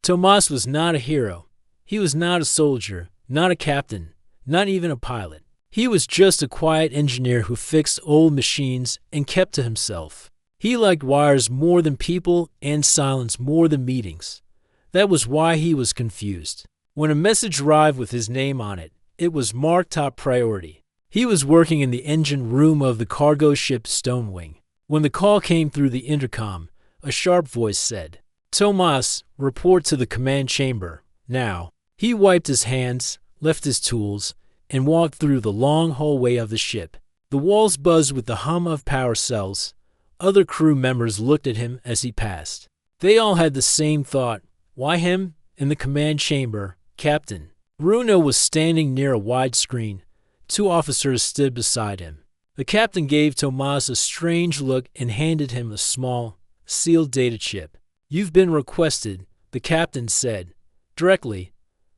Tomas was not a hero. He was not a soldier, not a captain, not even a pilot. He was just a quiet engineer who fixed old machines and kept to himself. He liked wires more than people and silence more than meetings. That was why he was confused. When a message arrived with his name on it, it was marked top priority. He was working in the engine room of the cargo ship Stonewing. When the call came through the intercom, a sharp voice said, "Tomas, report to the command chamber, now." He wiped his hands, left his tools, and walked through the long hallway of the ship. The walls buzzed with the hum of power cells. Other crew members looked at him as he passed. They all had the same thought. Why him? In the command chamber, Captain. Bruno was standing near a wide screen. Two officers stood beside him. The captain gave Tomas a strange look and handed him a small, sealed data chip. "You've been requested," the captain said, directly,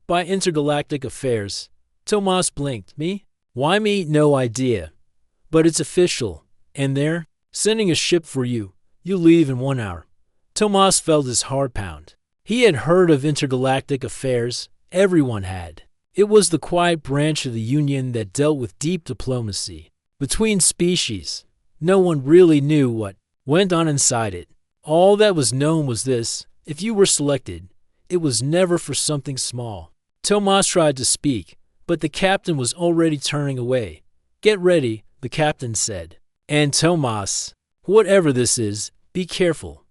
"by Intergalactic Affairs." Tomas blinked. "Me? Why me? No idea. But it's official, and they're sending a ship for you. You leave in 1 hour." Tomas felt his heart pound. He had heard of Intergalactic Affairs. Everyone had. It was the quiet branch of the Union that dealt with deep diplomacy between species. No one really knew what went on inside it. All that was known was this: if you were selected, it was never for something small. Tomas tried to speak, but the captain was already turning away. "Get ready," the captain said. "And Tomas, whatever this is, be careful."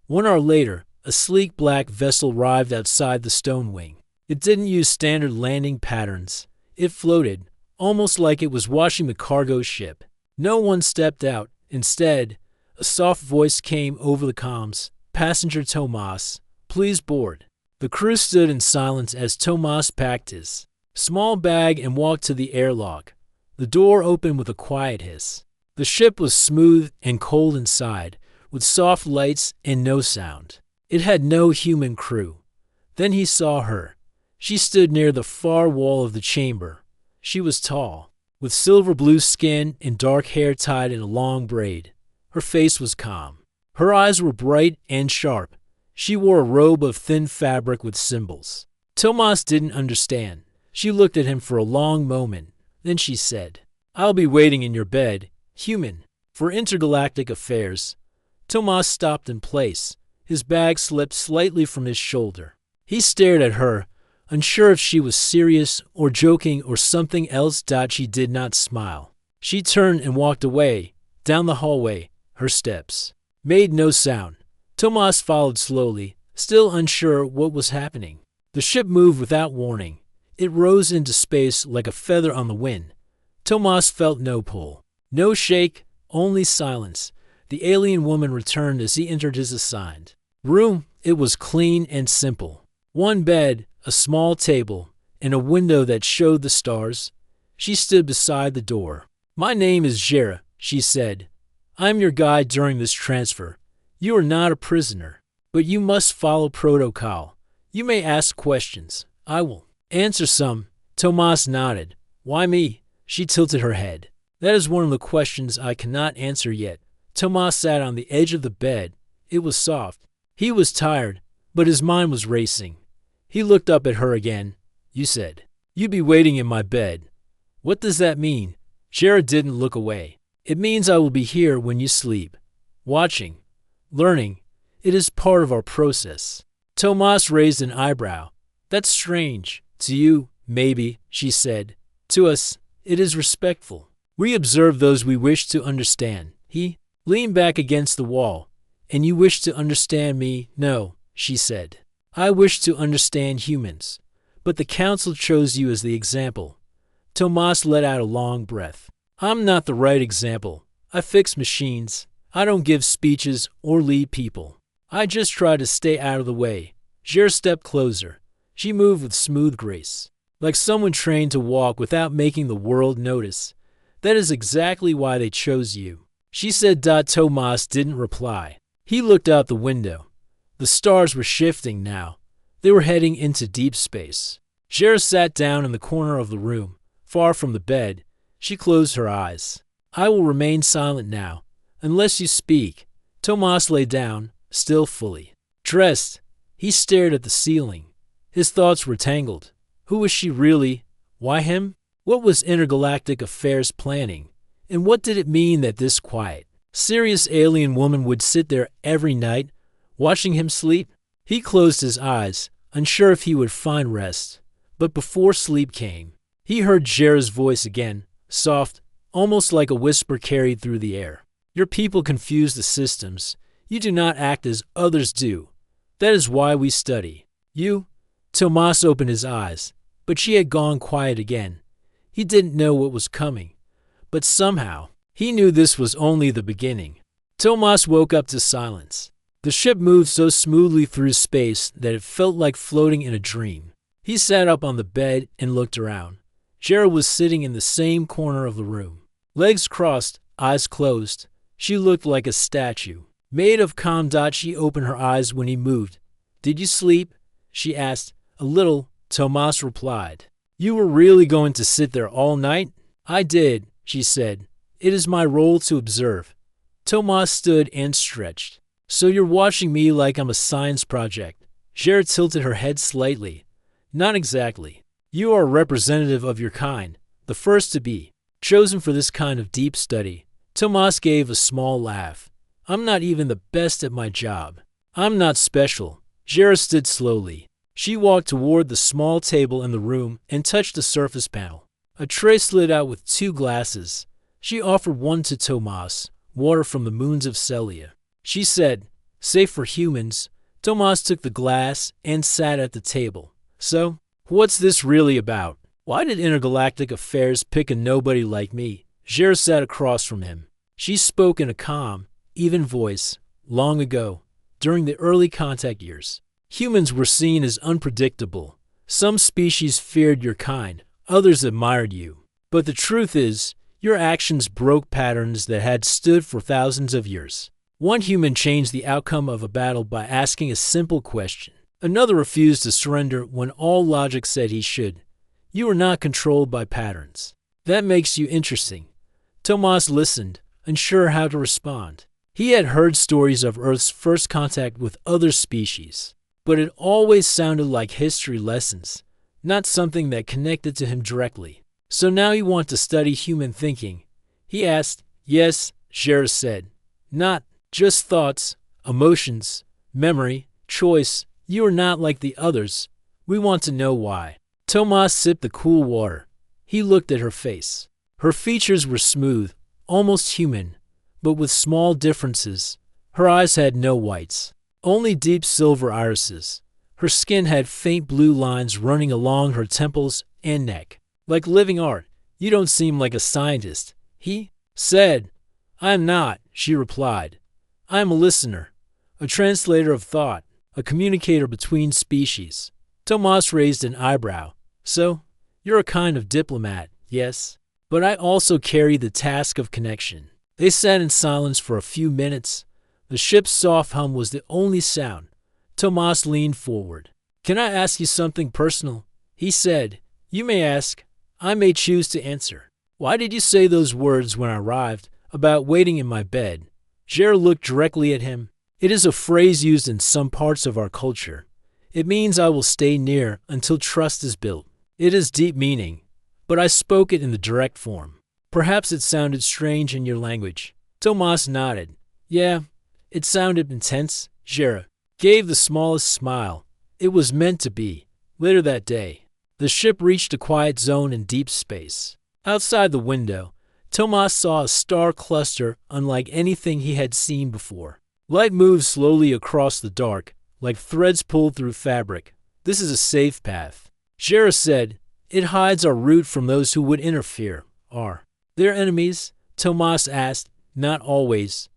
1 hour later, a sleek black vessel arrived outside the Stonewing. It didn't use standard landing patterns. It floated, almost like it was watching the cargo ship. No one stepped out. Instead, a soft voice came over the comms. "Passenger Tomas, please board." The crew stood in silence as Tomas packed his small bag and walked to the airlock. The door opened with a quiet hiss. The ship was smooth and cold inside, with soft lights and no sound. It had no human crew. Then he saw her. She stood near the far wall of the chamber. She was tall, with silver blue skin and dark hair tied in a long braid. Her face was calm. Her eyes were bright and sharp. She wore a robe of thin fabric with symbols. Tomas didn't understand. She looked at him for a long moment. Then she said, "I'll be waiting in your bed, human, for Intergalactic Affairs." Tomas stopped in place. His bag slipped slightly from his shoulder. He stared at her, unsure if she was serious or joking or something else. She did not smile. She turned and walked away, down the hallway. Her steps made no sound. Tomas followed slowly, still unsure what was happening. The ship moved without warning. It rose into space like a feather on the wind. Tomas felt no pull, no shake, only silence. The alien woman returned as he entered his assigned room. It was clean and simple. One bed, a small table, and a window that showed the stars. She stood beside the door. "My name is Jera," she said. "I'm your guide during this transfer. You are not a prisoner, but you must follow protocol. You may ask questions. I will answer some." Tomas nodded. "Why me?" She tilted her head. "That is one of the questions I cannot answer yet." Tomas sat on the edge of the bed. It was soft. He was tired, but his mind was racing. He looked up at her again. "You said you'd be waiting in my bed. What does that mean?" Jera didn't look away. "It means I will be here when you sleep. Watching. Learning. It is part of our process." Tomas raised an eyebrow. "That's strange. To you, maybe," she said. "To us, it is respectful. We observe those we wish to understand." He leaned back against the wall. "And you wish to understand me?" "No," she said. "I wish to understand humans. But the council chose you as the example." Tomas let out a long breath. "I'm not the right example. I fix machines. I don't give speeches or lead people. I just try to stay out of the way." Jera stepped closer. She moved with smooth grace, like someone trained to walk without making the world notice. "That is exactly why they chose you," she said. Tomas didn't reply. He looked out the window. The stars were shifting now. They were heading into deep space. Jera sat down in the corner of the room, far from the bed. She closed her eyes. "I will remain silent now, unless you speak." Tomas lay down, still fully dressed. He stared at the ceiling. His thoughts were tangled. Who was she really? Why him? What was intergalactic affairs planning? And what did it mean that this quiet, serious alien woman would sit there every night, watching him sleep? He closed his eyes, unsure if he would find rest. But before sleep came, he heard Jera's voice again, soft, almost like a whisper carried through the air. Your people confuse the systems. You do not act as others do. That is why we study. You? Tomas opened his eyes, but she had gone quiet again. He didn't know what was coming, but somehow, he knew this was only the beginning. Tomas woke up to silence. The ship moved so smoothly through space that it felt like floating in a dream. He sat up on the bed and looked around. Jera was sitting in the same corner of the room. Legs crossed, eyes closed. She looked like a statue. Made of calm. She opened her eyes when he moved. Did you sleep? She asked. A little, Tomas replied. You were really going to sit there all night? I did, she said. It is my role to observe. Tomas stood and stretched. So you're watching me like I'm a science project. Jera tilted her head slightly. Not exactly. You are a representative of your kind, the first to be, chosen for this kind of deep study. Tomas gave a small laugh. I'm not even the best at my job. I'm not special. Jera stood slowly. She walked toward the small table in the room and touched the surface panel. A tray slid out with 2 glasses. She offered one to Tomas, water from the moons of Celia. She said, safe for humans. Tomas took the glass and sat at the table. So, what's this really about? Why did intergalactic affairs pick a nobody like me? Jera sat across from him. She spoke in a calm, even voice. Long ago, during the early contact years, humans were seen as unpredictable. Some species feared your kind, others admired you. But the truth is, your actions broke patterns that had stood for thousands of years. One human changed the outcome of a battle by asking a simple question. Another refused to surrender when all logic said he should. You are not controlled by patterns. That makes you interesting. Tomas listened, unsure how to respond. He had heard stories of Earth's first contact with other species, but it always sounded like history lessons, not something that connected to him directly. So now you want to study human thinking? He asked. Yes, Jera said. Not just thoughts, emotions, memory, choice. You are not like the others. We want to know why. Tomas sipped the cool water. He looked at her face. Her features were smooth, almost human, but with small differences. Her eyes had no whites, only deep silver irises. Her skin had faint blue lines running along her temples and neck. Like living art. You don't seem like a scientist, he said. I am not, she replied. I am a listener, a translator of thought, a communicator between species. Tomas raised an eyebrow. So, you're a kind of diplomat, yes? But I also carry the task of connection. They sat in silence for a few minutes. The ship's soft hum was the only sound. Tomas leaned forward. Can I ask you something personal? He said. You may ask. I may choose to answer. Why did you say those words when I arrived about waiting in my bed? Jera looked directly at him. It is a phrase used in some parts of our culture. It means I will stay near until trust is built. It has deep meaning, but I spoke it in the direct form. Perhaps it sounded strange in your language. Tomas nodded. Yeah, it sounded intense. Jera gave the smallest smile. It was meant to be. Later that day, the ship reached a quiet zone in deep space. Outside the window, Tomas saw a star cluster unlike anything he had seen before. Light moved slowly across the dark, like threads pulled through fabric. This is a safe path. Jera said, it hides our route from those who would interfere. Are there enemies? Tomas asked. Not always.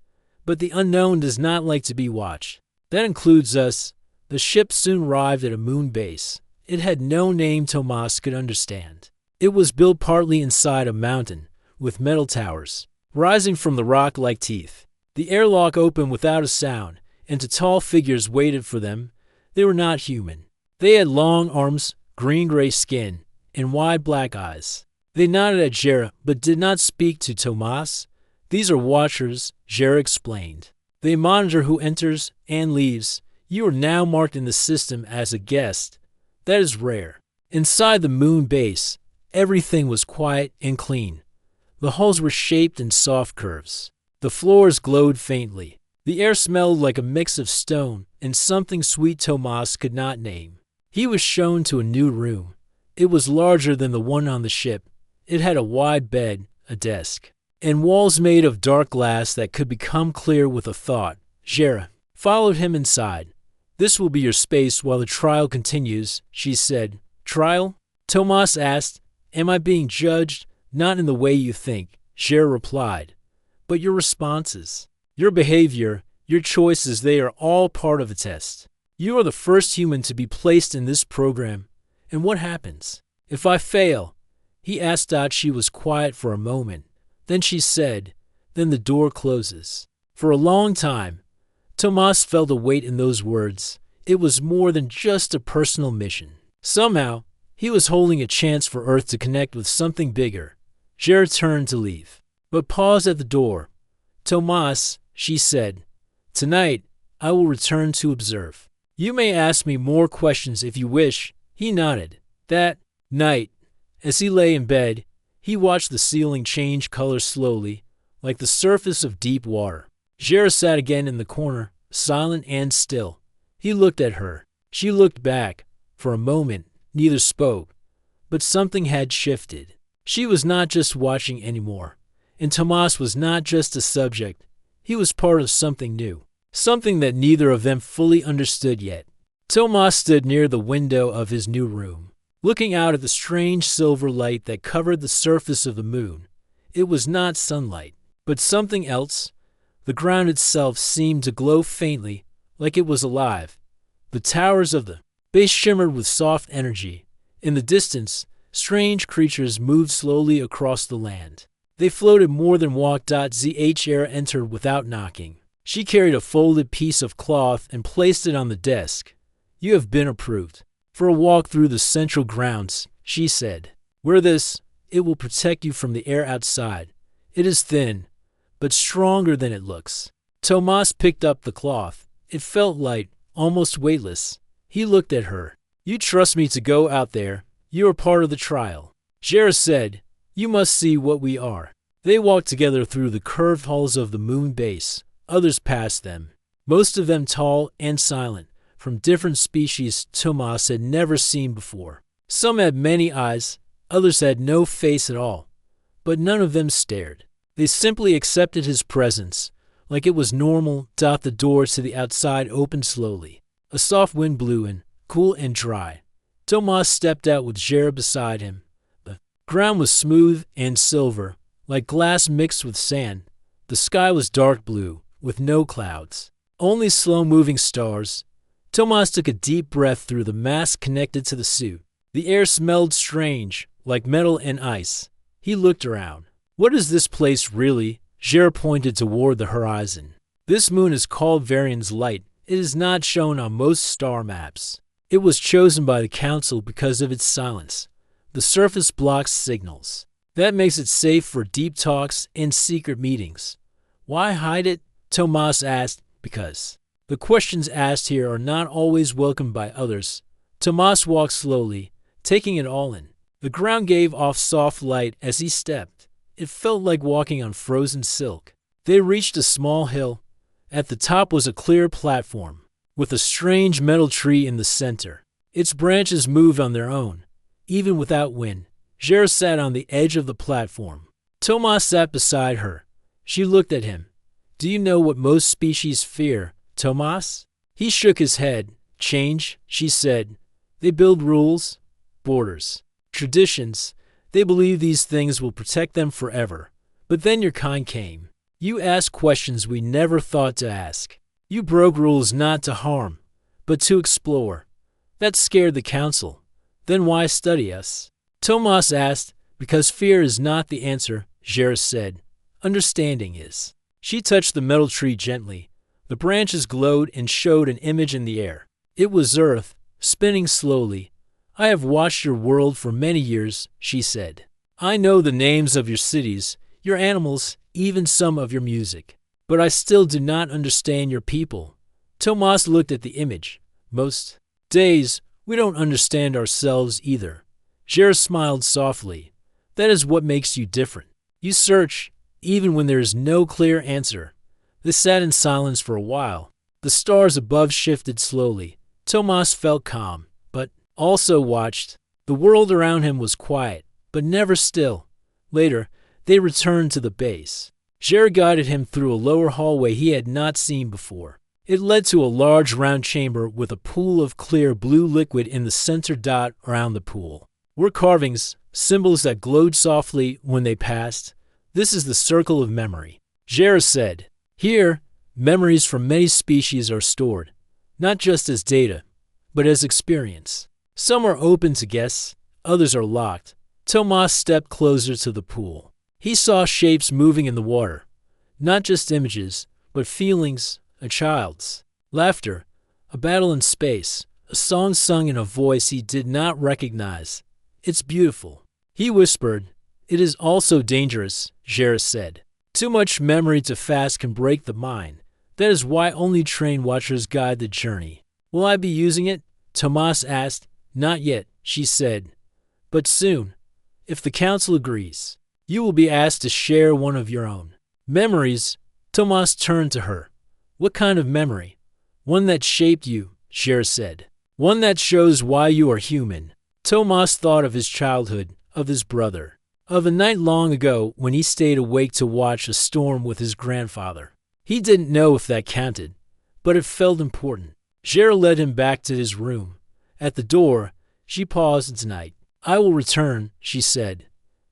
But the unknown does not like to be watched. That includes us. The ship soon arrived at a moon base. It had no name Tomas could understand. It was built partly inside a mountain, with metal towers, rising from the rock like teeth. The airlock opened without a sound, and 2 tall figures waited for them. They were not human. They had long arms, green-gray skin, and wide black eyes. They nodded at Jera, but did not speak to Tomas. These are watchers, Jera explained. They monitor who enters and leaves. You are now marked in the system as a guest. That is rare. Inside the moon base, everything was quiet and clean. The halls were shaped in soft curves. The floors glowed faintly. The air smelled like a mix of stone and something sweet Tomas could not name. He was shown to a new room. It was larger than the one on the ship. It had a wide bed, a desk, and walls made of dark glass that could become clear with a thought. Jera followed him inside. This will be your space while the trial continues, she said. Trial? Tomas asked. Am I being judged? Not in the way you think, Jera replied. But your responses, your behavior, your choices, they are all part of a test. You are the first human to be placed in this program. And what happens if I fail? He asked. She was quiet for a moment. Then she said, then the door closes. For a long time, Tomas felt a weight in those words. It was more than just a personal mission. Somehow, he was holding a chance for Earth to connect with something bigger. Jera turned to leave, but paused at the door. Tomas, she said, tonight I will return to observe. You may ask me more questions if you wish. He nodded. That night, as he lay in bed, he watched the ceiling change color slowly, like the surface of deep water. Jera sat again in the corner, silent and still. He looked at her. She looked back. For a moment, neither spoke. But something had shifted. She was not just watching anymore. And Tomas was not just a subject. He was part of something new. Something that neither of them fully understood yet. Tomas stood near the window of his new room, looking out at the strange silver light that covered the surface of the moon. It was not sunlight, but something else. The ground itself seemed to glow faintly, like it was alive. The towers of the base shimmered with soft energy. In the distance, strange creatures moved slowly across the land. They floated more than walked. Zhra entered without knocking. She carried a folded piece of cloth and placed it on the desk. You have been approved for a walk through the central grounds, she said. Wear this. It will protect you from the air outside. It is thin, but stronger than it looks. Tomas picked up the cloth. It felt light, almost weightless. He looked at her. You trust me to go out there. You are part of the trial. Jera said, you must see what we are. They walked together through the curved halls of the moon base. Others passed them, most of them tall and silent, from different species Tomas had never seen before. Some had many eyes, others had no face at all. But none of them stared. They simply accepted his presence, like it was normal. The door to the outside opened slowly. A soft wind blew in, cool and dry. Tomas stepped out with Jera beside him. The ground was smooth and silver, like glass mixed with sand. The sky was dark blue, with no clouds, only slow-moving stars. Tomas took a deep breath through the mask connected to the suit. The air smelled strange, like metal and ice. He looked around. What is this place really? Jera pointed toward the horizon. This moon is called Varian's Light. It is not shown on most star maps. It was chosen by the Council because of its silence. The surface blocks signals. That makes it safe for deep talks and secret meetings. Why hide it? Tomas asked. Because the questions asked here are not always welcomed by others. Tomas walked slowly, taking it all in. The ground gave off soft light as he stepped. It felt like walking on frozen silk. They reached a small hill. At the top was a clear platform, with a strange metal tree in the center. Its branches moved on their own, even without wind. Jera sat on the edge of the platform. Tomas sat beside her. She looked at him. Do you know what most species fear, Tomas? He shook his head. Change, she said. They build rules, borders, traditions. They believe these things will protect them forever. But then your kind came. You asked questions we never thought to ask. You broke rules not to harm, but to explore. That scared the Council. Then why study us? Tomas asked. Because fear is not the answer, Jera said. Understanding is. She touched the metal tree gently. The branches glowed and showed an image in the air. It was Earth, spinning slowly. I have watched your world for many years, she said. I know the names of your cities, your animals, even some of your music. But I still do not understand your people. Tomas looked at the image. Most days, we don't understand ourselves either. Gera smiled softly. That is what makes you different. You search, even when there is no clear answer. They sat in silence for a while. The stars above shifted slowly. Tomas felt calm, but also watched. The world around him was quiet, but never still. Later, they returned to the base. Gera guided him through a lower hallway he had not seen before. It led to a large round chamber with a pool of clear blue liquid in the center dot around the pool. Were carvings, symbols that glowed softly when they passed. This is the circle of memory. Gera said, here, memories from many species are stored, not just as data, but as experience. Some are open to guess, others are locked. Tomas stepped closer to the pool. He saw shapes moving in the water, not just images, but feelings, a child's. Laughter, a battle in space, a song sung in a voice he did not recognize. It's beautiful. He whispered. It is also dangerous, Gera said. Too much memory too fast can break the mind. That is why only trained watchers guide the journey. Will I be using it? Tomas asked. Not yet, she said. But soon, if the council agrees, you will be asked to share one of your own. Memories? Tomas turned to her. What kind of memory? One that shaped you, Gera said. One that shows why you are human. Tomas thought of his childhood, of his brother, of a night long ago when he stayed awake to watch a storm with his grandfather. He didn't know if that counted, but it felt important. Gera led him back to his room. At the door, she paused tonight. I will return, she said.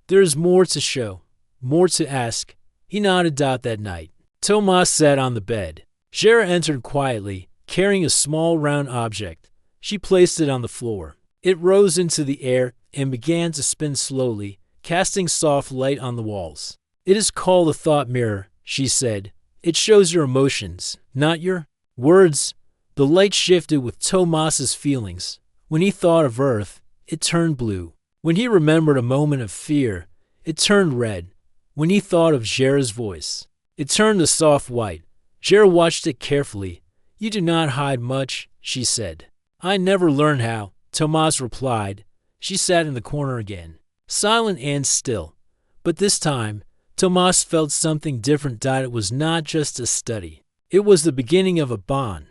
There is more to show, more to ask. He nodded that night. Tomas sat on the bed. Gera entered quietly, carrying a small round object. She placed it on the floor. It rose into the air and began to spin slowly, casting soft light on the walls. It is called a thought mirror, she said. It shows your emotions, not your words. The light shifted with Tomas's feelings. When he thought of Earth, it turned blue. When he remembered a moment of fear, it turned red. When he thought of Gera's voice, it turned a soft white. Gera watched it carefully. You do not hide much, she said. I never learned how, Tomas replied. She sat in the corner again, silent and still. But this time, Tomas felt something different. It was not just a study. It was the beginning of a bond,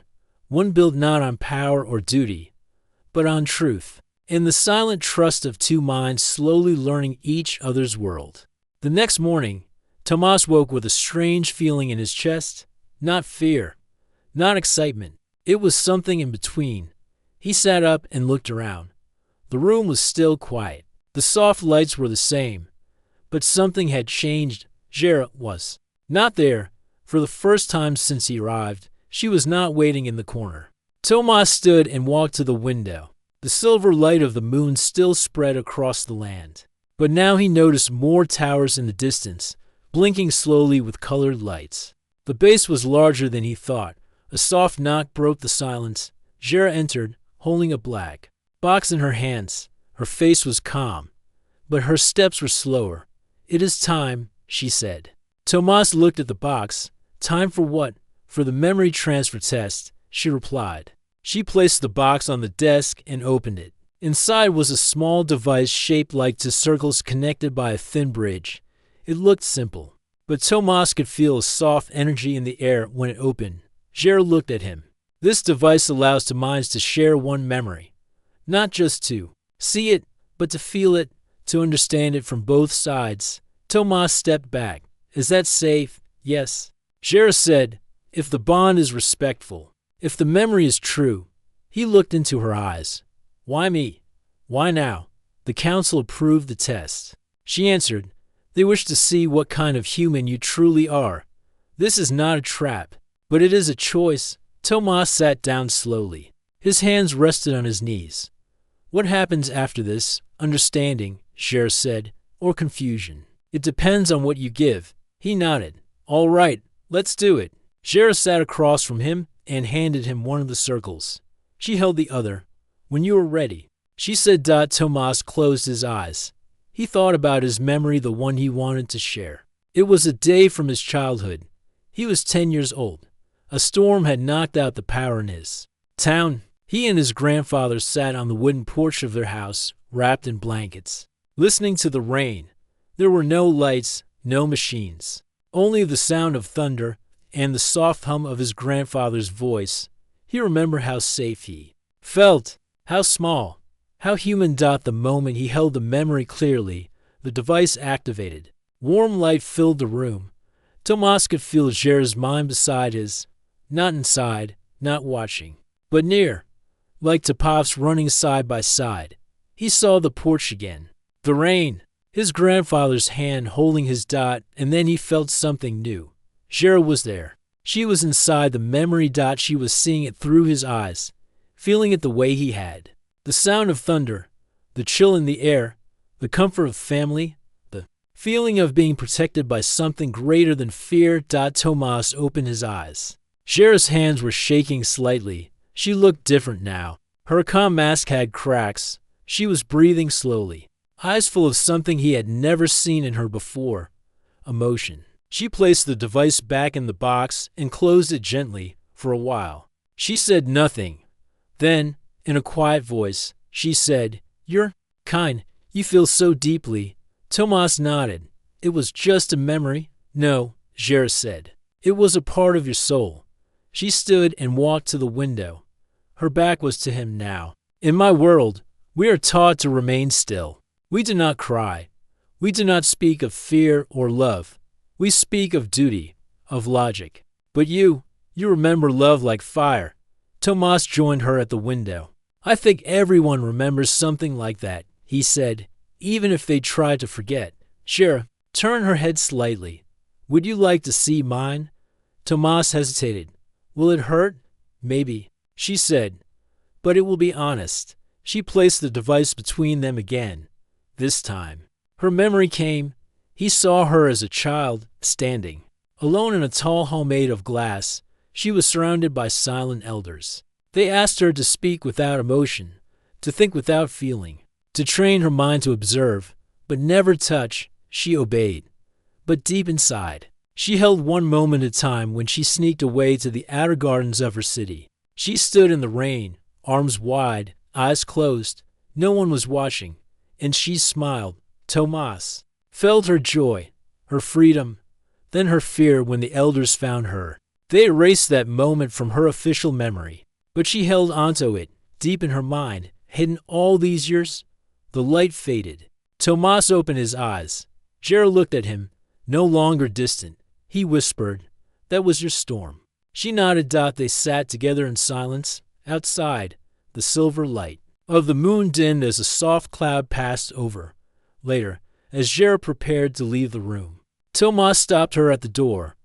one built not on power or duty, but on truth, and the silent trust of two minds slowly learning each other's world. The next morning, Tomas woke with a strange feeling in his chest. Not fear, not excitement. It was something in between. He sat up and looked around. The room was still quiet. The soft lights were the same, but something had changed. Gera was not there. For the first time since he arrived, she was not waiting in the corner. Tomas stood and walked to the window. The silver light of the moon still spread across the land. But now he noticed more towers in the distance, blinking slowly with colored lights. The base was larger than he thought. A soft knock broke the silence. Gera entered, holding a black box in her hands. Her face was calm, but her steps were slower. It is time, she said. Tomas looked at the box. Time for what? For the memory transfer test, she replied. She placed the box on the desk and opened it. Inside was a small device shaped like two circles connected by a thin bridge. It looked simple, but Tomas could feel a soft energy in the air when it opened. Gera looked at him. This device allows two minds to share one memory, not just to see it, but to feel it, to understand it from both sides. Tomas stepped back. Is that safe? Yes. Gera said, if the bond is respectful, if the memory is true. He looked into her eyes. Why me? Why now? The council approved the test. She answered, they wish to see what kind of human you truly are. This is not a trap, but it is a choice. Tomas sat down slowly. His hands rested on his knees. What happens after this? Understanding, Gera said, or confusion? It depends on what you give. He nodded. All right, let's do it. Gera sat across from him and handed him one of the circles. She held the other. When you are ready, she said. Tomas closed his eyes. He thought about his memory, the one he wanted to share. It was a day from his childhood. He was 10 years old, A storm had knocked out the power in his town. He and his grandfather sat on the wooden porch of their house, wrapped in blankets, listening to the rain. There were no lights, no machines, only the sound of thunder and the soft hum of his grandfather's voice. He remembered how safe he felt, how small, how human. The moment he held the memory clearly, the device activated. Warm light filled the room. Tomas could feel Gera's mind beside his, not inside, not watching, but near, like Topov's running side by side. He saw the porch again, the rain, his grandfather's hand holding his, and then he felt something new. Gera was there. She was inside the memory. She was seeing it through his eyes, feeling it the way he had. The sound of thunder, the chill in the air, the comfort of family, the feeling of being protected by something greater than fear. Tomas opened his eyes. Gera's hands were shaking slightly. She looked different now. Her calm mask had cracks. She was breathing slowly, eyes full of something he had never seen in her before, emotion. She placed the device back in the box and closed it gently. For a while, she said nothing. Then, in a quiet voice, she said, "You're kind. You feel so deeply." Tomas nodded. "It was just a memory." "No," Gera said. "It was a part of your soul." She stood and walked to the window. Her back was to him now. "In my world, we are taught to remain still. We do not cry. We do not speak of fear or love. We speak of duty, of logic. But you remember love like fire." Tomas joined her at the window. "I think everyone remembers something like that," he said, "even if they try to forget." Gera turned her head slightly. "Would you like to see mine?" Tomas hesitated. "Will it hurt?" "Maybe," she said, "but it will be honest." She placed the device between them again. This time, her memory came. He saw her as a child, standing alone in a tall hall made of glass. She was surrounded by silent elders. They asked her to speak without emotion, to think without feeling, to train her mind to observe, but never touch. She obeyed. But deep inside, she held one moment at a time when she sneaked away to the outer gardens of her city. She stood in the rain, arms wide, eyes closed. No one was watching, and she smiled. Tomas felt her joy, her freedom, then her fear when the elders found her. They erased that moment from her official memory, but she held onto it, deep in her mind, hidden all these years. The light faded. Tomas opened his eyes. Gera looked at him, no longer distant. He whispered, "That was your storm." She nodded. They sat together in silence. Outside, the silver light of the moon dimmed as a soft cloud passed over. Later, as Gera prepared to leave the room, Tomas stopped her at the door.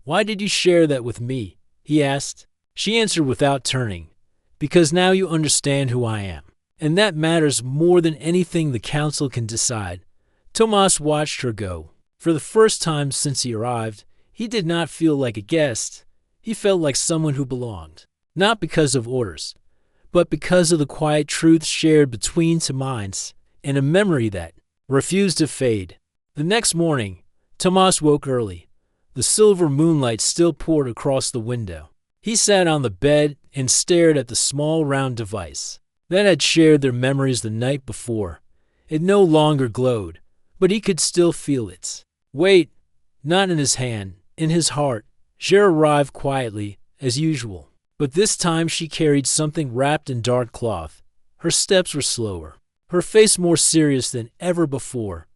"Why did you share that with me?" he asked. She answered without turning, "Because now you understand who I am, and that matters more than anything the council can decide." Tomas watched her go. For the first time since he arrived, he did not feel like a guest. He felt like someone who belonged, not because of orders, but because of the quiet truth shared between two minds, and a memory that refused to fade. The next morning, Tomas woke early. The silver moonlight still poured across the window. He sat on the bed and stared at the small round device that had shared their memories the night before. It no longer glowed, but he could still feel its weight, not in his hand, in his heart. Gera arrived quietly, as usual, but this time she carried something wrapped in dark cloth. Her steps were slower, her face more serious than ever before.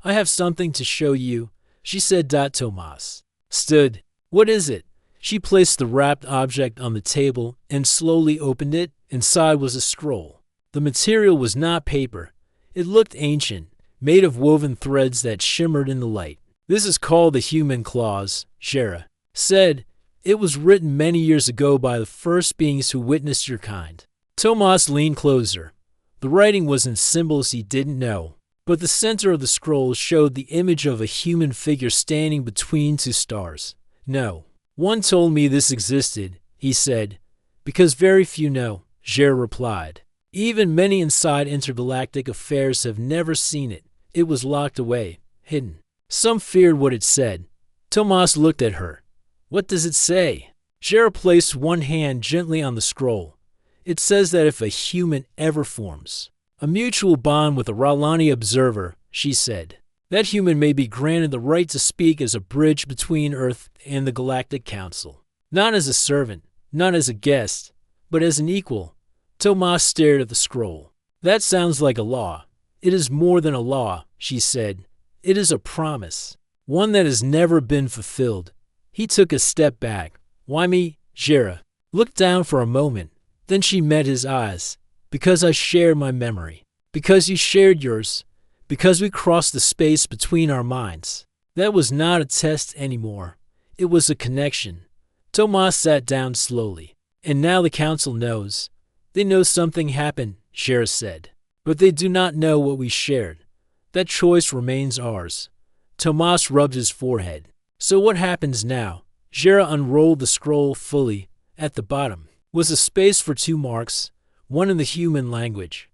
"I have something to show you," she said. Tomas stood. "What is it?" She placed the wrapped object on the table and slowly opened it. Inside was a scroll. The material was not paper. It looked ancient, made of woven threads that shimmered in the light. "This is called the human clause," Gera said. "It was written many years ago by the first beings who witnessed your kind." Tomas leaned closer. The writing was in symbols he didn't know, but the center of the scroll showed the image of a human figure standing between two stars. "No one told me this existed," he said. "Because very few know," Gera replied. "Even many inside intergalactic affairs have never seen it. It was locked away, hidden. Some feared what it said." Tomas looked at her. "What does it say?" Jera placed one hand gently on the scroll. It says that if a human ever forms a mutual bond with a Ralani observer, she said, that human may be granted the right to speak as a bridge between Earth and the Galactic Council. Not as a servant, not as a guest, but as an equal. Tomas stared at the scroll. That sounds like a law. It is more than a law, she said. It is a promise, one that has never been fulfilled. He took a step back. Why me? Jera looked down for a moment. Then she met his eyes. Because I shared my memory. Because you shared yours. Because we crossed the space between our minds. That was not a test anymore. It was a connection. Tomas sat down slowly. And now the council knows. They know something happened, Jera said. But they do not know what we shared. That choice remains ours. Tomas rubbed his forehead. So what happens now? Jera unrolled the scroll fully. At the bottom was a space for 2 marks, one in the human language,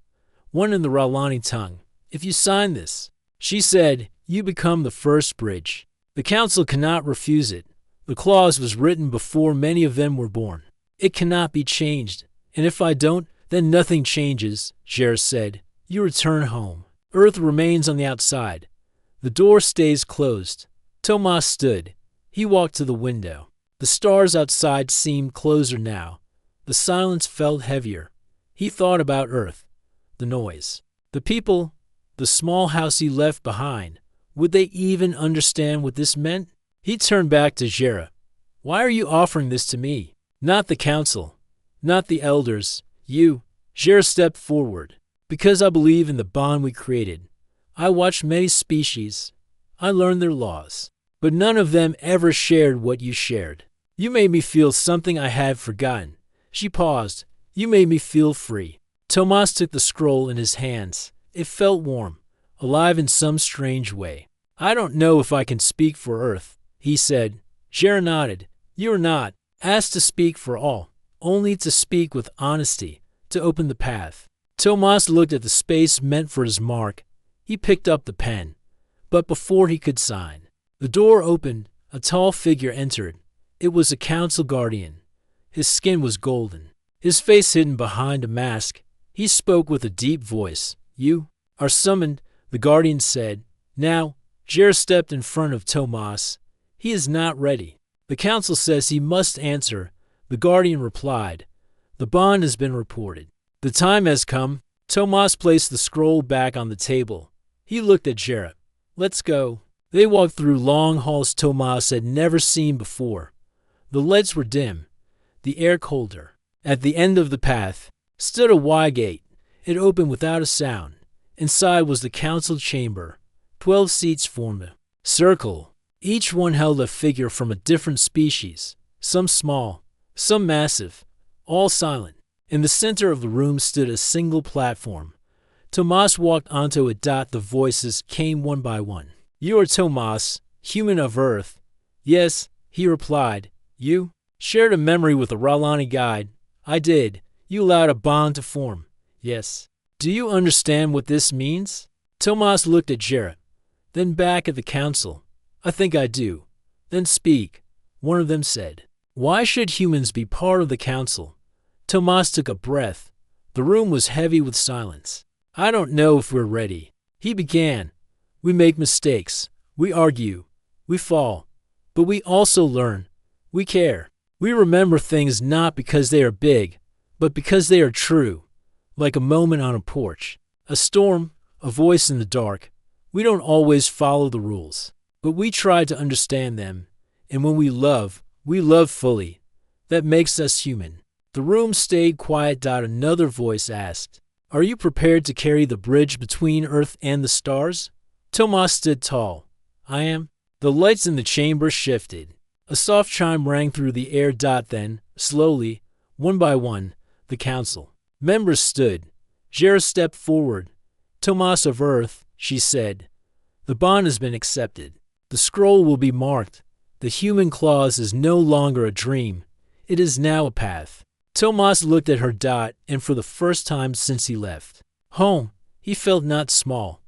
one in the Ralani tongue. If you sign this, she said, you become the first bridge. The council cannot refuse it. The clause was written before many of them were born. It cannot be changed. And if I don't, then nothing changes, Jera said. You return home. Earth remains on the outside. The door stays closed. Tomas stood. He walked to the window. The stars outside seemed closer now. The silence felt heavier. He thought about Earth, the noise, the people, the small house he left behind. Would they even understand what this meant? He turned back to Jera. Why are you offering this to me? Not the council, not the elders, you. Jera stepped forward. Because I believe in the bond we created. I watched many species. I learned their laws. But none of them ever shared what you shared. You made me feel something I had forgotten. She paused. You made me feel free. Tomas took the scroll in his hands. It felt warm, alive in some strange way. I don't know if I can speak for Earth, he said. Jera nodded. You are not asked to speak for all, only to speak with honesty, to open the path. Tomas looked at the space meant for his mark. He picked up the pen. But before he could sign, the door opened. A tall figure entered. It was a council guardian. His skin was golden, his face hidden behind a mask. He spoke with a deep voice. You are summoned, the guardian said. Now, Jera stepped in front of Tomas. He is not ready. The council says he must answer. The guardian replied. The bond has been reported. The time has come. Tomas placed the scroll back on the table. He looked at Jera. Let's go. They walked through long halls Tomas had never seen before. The lights were dim, the air colder. At the end of the path stood a Y gate. It opened without a sound. Inside was the council chamber. 12 seats formed a circle. Each one held a figure from a different species, some small, some massive, all silent. In the center of the room stood a single platform. Tomas walked onto it. The voices came one by one. You are Tomas, human of Earth. Yes, he replied. You shared a memory with a Ralani guide. I did. You allowed a bond to form. Yes. Do you understand what this means? Tomas looked at Jera, then back at the council. I think I do. Then speak. One of them said. Why should humans be part of the council? Tomas took a breath. The room was heavy with silence. I don't know if we're ready. He began. We make mistakes. We argue. We fall. But we also learn. We care. We remember things not because they are big, but because they are true. Like a moment on a porch, a storm, a voice in the dark. We don't always follow the rules, but we try to understand them. And when we love fully. That makes us human. The room stayed quiet. Another voice asked, Are you prepared to carry the bridge between Earth and the stars? Tomas stood tall. I am. The lights in the chamber shifted. A soft chime rang through the air. Then, slowly, one by one, the council members stood. Jera stepped forward. Tomas of Earth, she said. The bond has been accepted. The scroll will be marked. The human clause is no longer a dream. It is now a path. Tomas looked at her. And for the first time since he left home, he felt not small,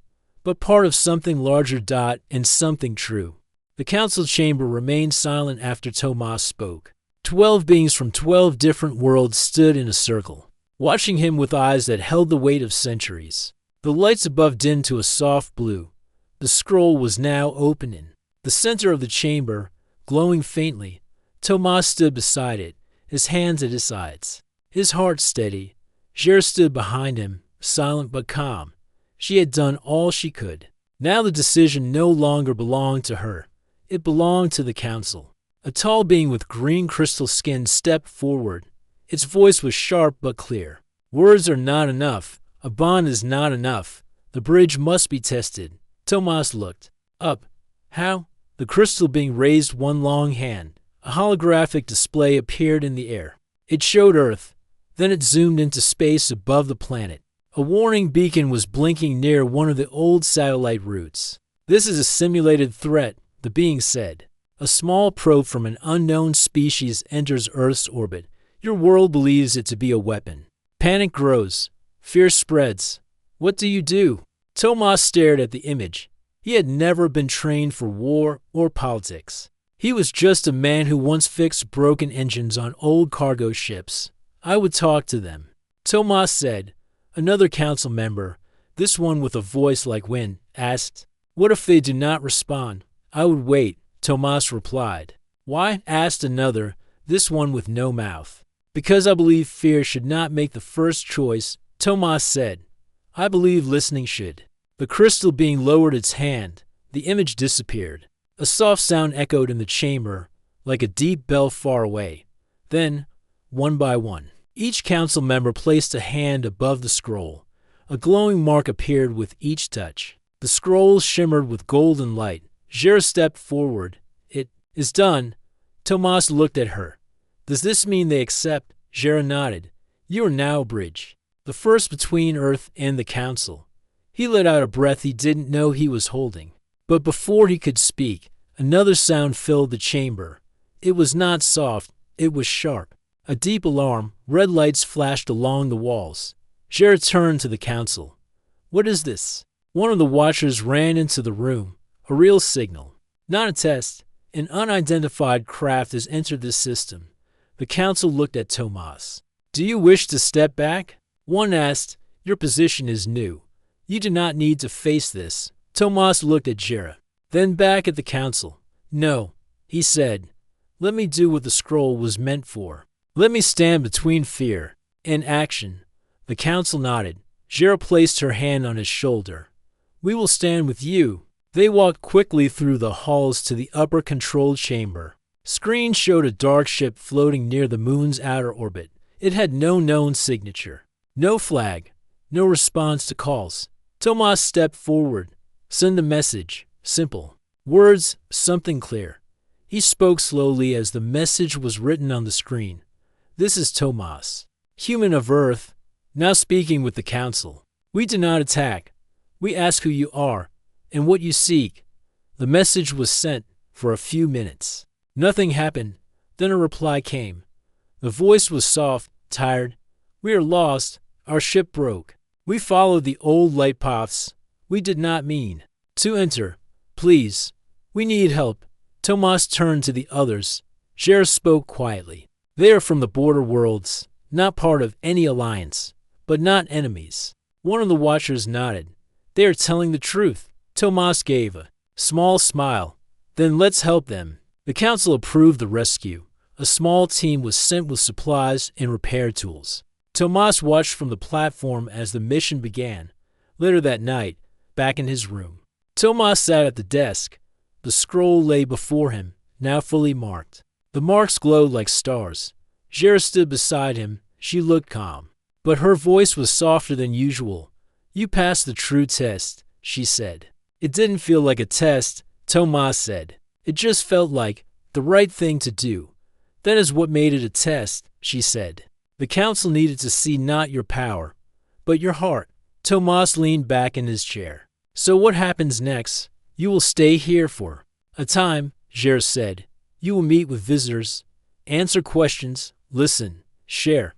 but part of something larger. And something true. The council chamber remained silent after Tomas spoke. 12 beings from 12 different worlds stood in a circle, watching him with eyes that held the weight of centuries. The lights above dimmed to a soft blue. The scroll was now open in the center of the chamber, glowing faintly. Tomas stood beside it, his hands at his sides, his heart steady. Jer stood behind him, silent but calm. She had done all she could. Now the decision no longer belonged to her. It belonged to the council. A tall being with green crystal skin stepped forward. Its voice was sharp but clear. Words are not enough. A bond is not enough. The bridge must be tested. Tomas looked up. How? The crystal being raised one long hand. A holographic display appeared in the air. It showed Earth. Then it zoomed into space above the planet. A warning beacon was blinking near one of the old satellite routes. This is a simulated threat, the being said. A small probe from an unknown species enters Earth's orbit. Your world believes it to be a weapon. Panic grows. Fear spreads. What do you do? Tomas stared at the image. He had never been trained for war or politics. He was just a man who once fixed broken engines on old cargo ships. I would talk to them. Tomas said. Another council member, this one with a voice like wind, asked, What if they do not respond? I would wait, Tomas replied. Why? Asked another, this one with no mouth. Because I believe fear should not make the first choice, Tomas said. I believe listening should. The crystal being lowered its hand, the image disappeared. A soft sound echoed in the chamber, like a deep bell far away. Then, one by one, each council member placed a hand above the scroll. A glowing mark appeared with each touch. The scroll shimmered with golden light. Jer stepped forward. It is done. Tomas looked at her. Does this mean they accept? Jer nodded. You are now a bridge. The first between Earth and the council. He let out a breath he didn't know he was holding. But before he could speak, another sound filled the chamber. It was not soft, it was sharp. A deep alarm, red lights flashed along the walls. Jer turned to the council. What is this? One of the watchers ran into the room. A real signal. Not a test. An unidentified craft has entered this system. The council looked at Tomas. Do you wish to step back? One asked. Your position is new. You do not need to face this. Tomas looked at Jer. Then back at the council. No, he said. Let me do what the scroll was meant for. Let me stand between fear and action. The council nodded. Jer placed her hand on his shoulder. We will stand with you. They walked quickly through the halls to the upper control chamber. Screen showed a dark ship floating near the moon's outer orbit. It had no known signature. No flag. No response to calls. Tomas stepped forward. Send a message. Simple. Words, something clear. He spoke slowly as the message was written on the screen. This is Tomas, human of Earth, now speaking with the council. We do not attack. We ask who you are and what you seek. The message was sent for a few minutes. Nothing happened. Then a reply came. The voice was soft, tired. We are lost. Our ship broke. We followed the old light paths. We did not mean to enter. Please. We need help. Tomas turned to the others. Jer spoke quietly. They are from the border worlds, not part of any alliance, but not enemies. One of the watchers nodded. They are telling the truth. Tomas gave a small smile. Then let's help them. The council approved the rescue. A small team was sent with supplies and repair tools. Tomas watched from the platform as the mission began. Later that night, back in his room, Tomas sat at the desk. The scroll lay before him, now fully marked. The marks glowed like stars. Jer stood beside him. She looked calm, but her voice was softer than usual. You passed the true test, she said. It didn't feel like a test, Tomas said. It just felt like the right thing to do. That is what made it a test, she said. The council needed to see not your power, but your heart. Tomas leaned back in his chair. So what happens next? You will stay here for a time, Jer said. You will meet with visitors, answer questions, listen, share,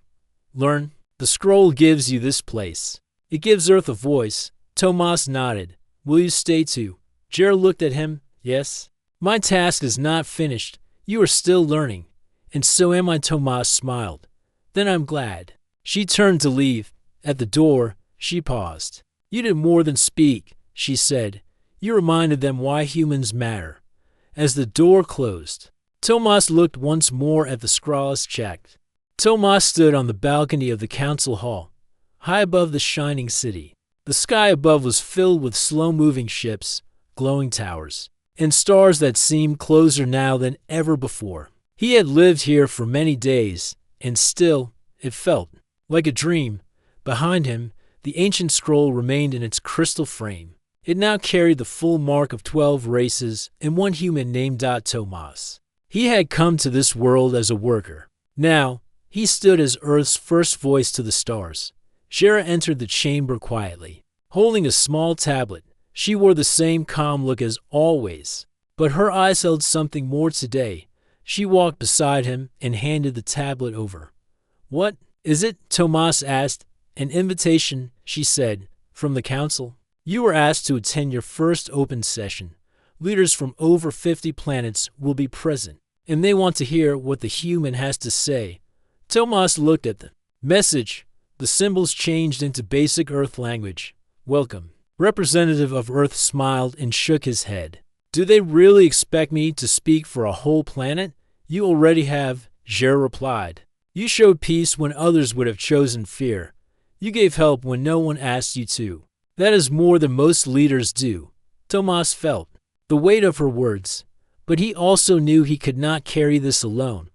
learn. The scroll gives you this place. It gives Earth a voice. Tomas nodded. Will you stay too? Jer looked at him. Yes. My task is not finished. You are still learning. And so am I, Tomas smiled. Then I'm glad. She turned to leave. At the door, she paused. You did more than speak, she said. You reminded them why humans matter. As the door closed, Tomas looked once more at the scrawless check. Tomas stood on the balcony of the council hall, high above the shining city. The sky above was filled with slow-moving ships, glowing towers, and stars that seemed closer now than ever before. He had lived here for many days, and still, it felt like a dream. Behind him, the ancient scroll remained in its crystal frame. It now carried the full mark of 12 races and one human named Tomas. He had come to this world as a worker. Now, he stood as Earth's first voice to the stars. Shara entered the chamber quietly, holding a small tablet. She wore the same calm look as always, but her eyes held something more today. She walked beside him and handed the tablet over. What is it? Tomas asked. An invitation, she said, from the council. You were asked to attend your first open session. Leaders from over 50 planets will be present, and they want to hear what the human has to say. Tomas looked at the message. The symbols changed into basic Earth language. Welcome. Representative of Earth smiled and shook his head. Do they really expect me to speak for a whole planet? You already have, Jer replied. You showed peace when others would have chosen fear. You gave help when no one asked you to. That is more than most leaders do. Tomas felt the weight of her words, but he also knew he could not carry this alone.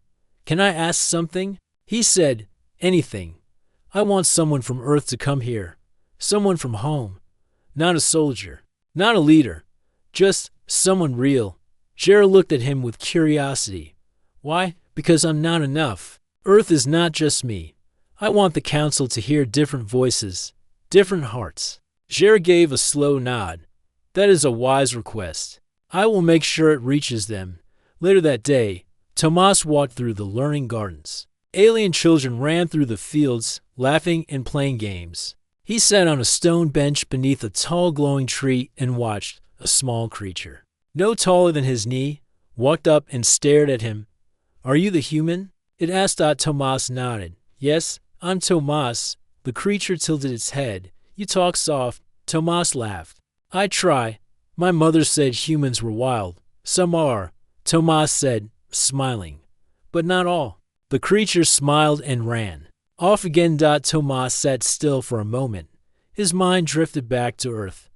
Can I ask something? He said, anything. I want someone from Earth to come here. Someone from home. Not a soldier. Not a leader. Just someone real. Jer looked at him with curiosity. Why? Because I'm not enough. Earth is not just me. I want the council to hear different voices, different hearts. Jer gave a slow nod. That is a wise request. I will make sure it reaches them. Later that day, Tomas walked through the learning gardens. Alien children ran through the fields, laughing and playing games. He sat on a stone bench beneath a tall glowing tree and watched a small creature, no taller than his knee, walked up and stared at him. Are you the human? It asked. Tomas nodded. Yes, I'm Tomas. The creature tilted its head. You talk soft. Tomas laughed. I try. My mother said humans were wild. Some are, Tomas said, smiling. But not all. The creature smiled and ran off again. Tomas sat still for a moment. His mind drifted back to Earth,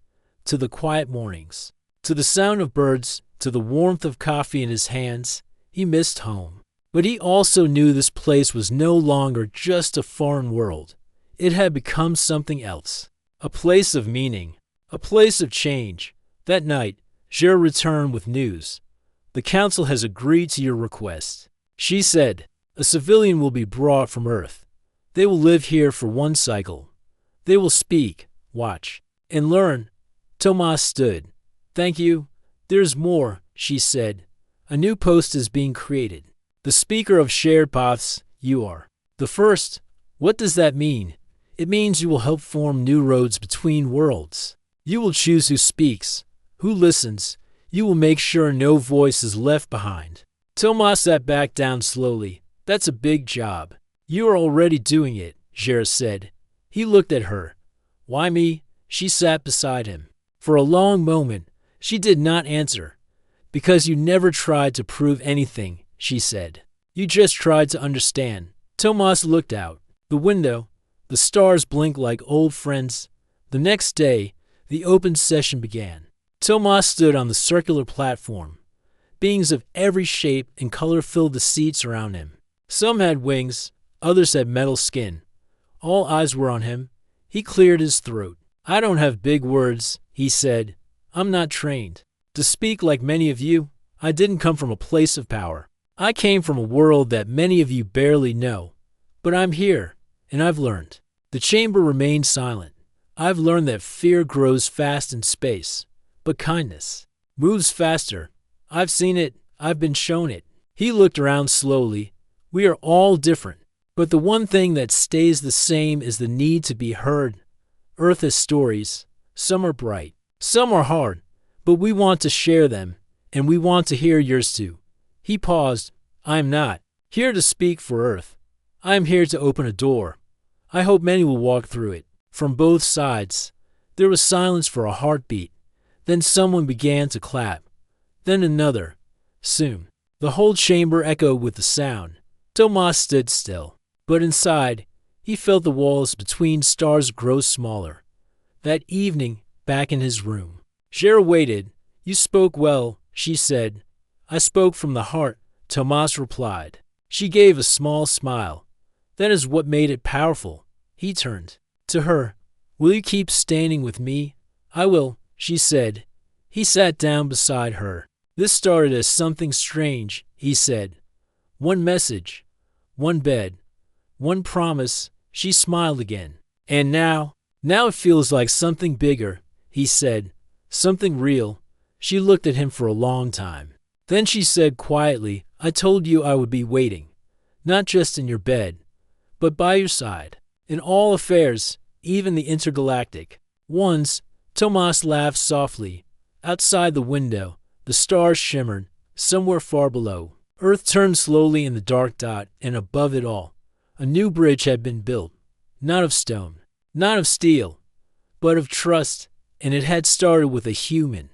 to the quiet mornings, to the sound of birds, to the warmth of coffee in his hands. He missed home. But he also knew this place was no longer just a foreign world. It had become something else. A place of meaning. A place of change. That night, Jer returned with news. The council has agreed to your request. She said, a civilian will be brought from Earth. They will live here for one cycle. They will speak, watch, and learn. Tomas stood. Thank you. There's more, she said. A new post is being created. The speaker of shared paths, you are. The first. What does that mean? It means you will help form new roads between worlds. You will choose who speaks, who listens. You will make sure no voice is left behind. Tomas sat back down slowly. That's a big job. You are already doing it, Jer said. He looked at her. Why me? She sat beside him. For a long moment, she did not answer. Because you never tried to prove anything, she said. You just tried to understand. Tomas looked out. The window. The stars blinked like old friends. The next day, the open session began. Tomas stood on the circular platform. Beings of every shape and color filled the seats around him. Some had wings, others had metal skin. All eyes were on him. He cleared his throat. I don't have big words, he said. I'm not trained to speak like many of you. I didn't come from a place of power. I came from a world that many of you barely know. But I'm here, and I've learned. The chamber remained silent. I've learned that fear grows fast in space, but kindness moves faster. I've seen it. I've been shown it. He looked around slowly. We are all different, but the one thing that stays the same is the need to be heard. Earth has stories. Some are bright. Some are hard, but we want to share them, and we want to hear yours too. He paused. I am not. Here to speak for Earth. I am here to open a door. I hope many will walk through it. From both sides, there was silence for a heartbeat. Then someone began to clap. Then another. Soon, the whole chamber echoed with the sound. Tomas stood still. But inside, he felt the walls between stars grow smaller. That evening, back in his room, Shara waited. You spoke well, she said. I spoke from the heart, Tomas replied. She gave a small smile. That is what made it powerful. He turned to her. Will you keep standing with me? I will, she said. He sat down beside her. This started as something strange, he said. One message, one bed, one promise. She smiled again. And now it feels like something bigger, he said. Something real. She looked at him for a long time. Then she said quietly, I told you I would be waiting. Not just in your bed, but by your side. In all affairs, even the intergalactic ones. Tomas laughed softly. Outside the window, the stars shimmered, somewhere far below. Earth turned slowly in the dark dot, and above it all, a new bridge had been built. Not of stone, not of steel, but of trust, and it had started with a human.